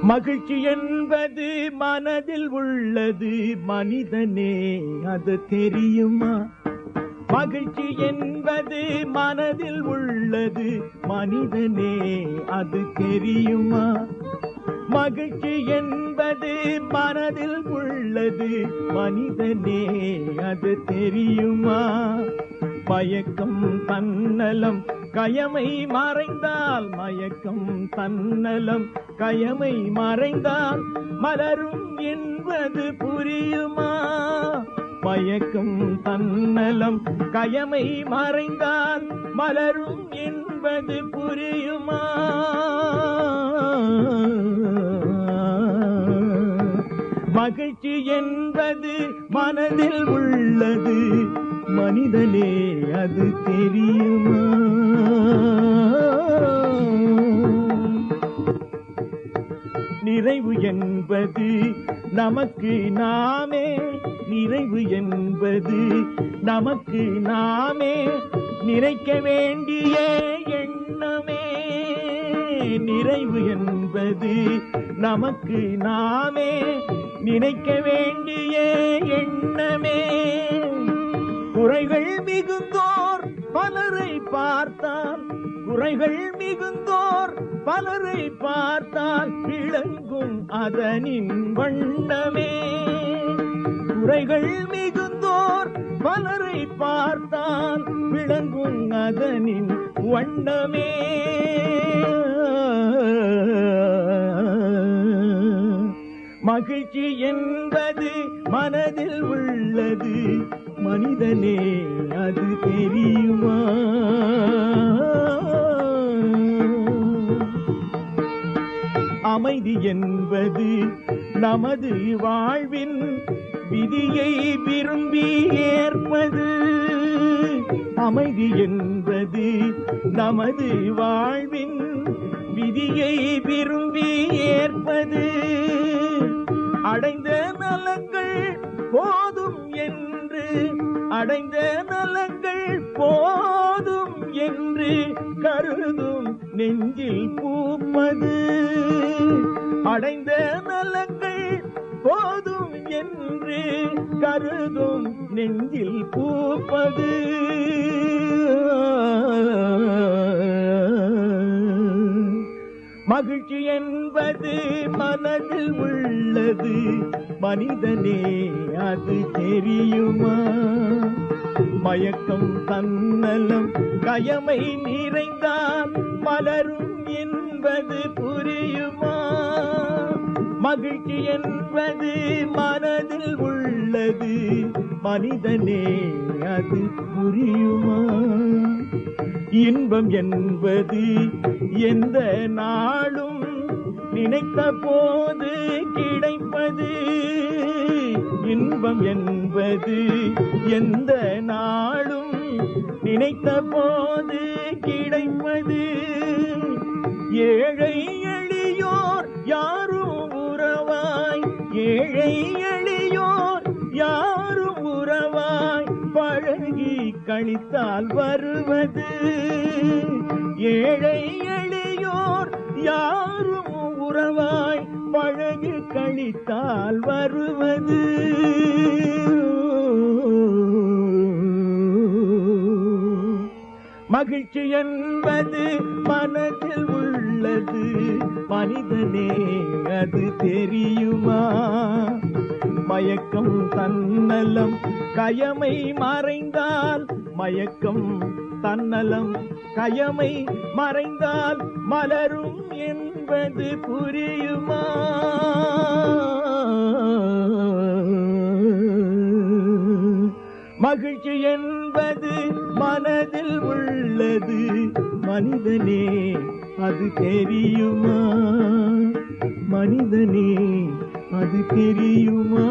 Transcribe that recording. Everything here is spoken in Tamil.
மகிழ்ச்சி என்பது மனதில் உள்ளது மனிதனே, அது தெரியுமா? மகிழ்ச்சி என்பது மனதில் உள்ளது மனிதனே, அது தெரியுமா? மகிழ்ச்சி என்பது மனதில் உள்ளது மனிதனே, அது தெரியுமா? மயக்கம் தன்னலம் கயமை மறைந்தால், மயக்கம் தன்னலம் கயமை மறைந்தால் மலரும் என்பது புரியுமா? மயக்கம் தன்னலம் கயமை மறைந்தால் மலரும் என்பது புரியுமா? மகிழ்ச்சி என்பது மனதில் உள்ளது மனிதனே, அது தெரியுமா? நிறைவு என்பது நமக்கு நாமே, நிறைவு என்பது நமக்கு நாமே நினைக்க வேண்டிய எண்ணமே. நிறைவு என்பது நமக்கு நாமே நினைக்க வேண்டிய எண்ணமே. குறைகள் மிகுந்தோர் பலரை பார்த்தால், குறைகள் மிகுந்தோர் பலரை பார்த்தால் விளங்கும் அதனின் வண்ணமே. குறைகள் மிகுந்தோர் பலரை பார்த்தால் விளங்கும் அதனின் வண்ணமே. மகிழ்ச்சி என்பது மனதில் உள்ளது மனிதனே, அது தெரியுமா? அமைதி என்பது நமது வாழ்வின் விதியை விரும்பி ஏற்பது. அமைதி என்பது நமது வாழ்வின் விதியை விரும்பி ஏற்பது. அடைந்த நலங்கள் போதும் என்று, அடைந்த நலங்கள் போதும் என்று கருதும் நெஞ்சில் பூப்பது. அடைந்த நலங்கள் போதும் என்று கருதும் நெஞ்சில் பூப்பது. மகிழ்ச்சி என்பது மனதில் உள்ளது மனிதனே, அது தெரியுமா? மயக்கம் தன்னலம் கயமை நிறைந்தால் மலரும் என்பது புரியுமா? மகிழ்ச்சி என்பது மனதில் உள்ளது மனிதனே, அது புரியுமா? இன்பம் என்பது எந்த நாளும் நினைத்த போது கிடைப்பது. இன்பம் என்பது எந்த நாளும் நினைத்த போது கிடைப்பது. ஏழை எளியோர் யாரும் உறவாய், ஏழை எளியோர் யாரும் உறவாய் பழகி கழித்தால் வருவது. ஏழை எளியோர் யாரும் உறவாய் பழகி கழித்தால் வருவது. மகிழ்ச்சி என்பது மனதில் உள்ளது மனிதனே, அது தெரியுமா? மயக்கம் தன்னலம் கயமை மறைந்தால், மயக்கம் தன்னலம் கயமை மறைந்தால் மலரும் என்பது புரியுமா? மகிழ்ச்சி என்பது மனதில் உள்ளது மனிதனே, அது தெரியுமா மனிதனே, அது தெரியுமா?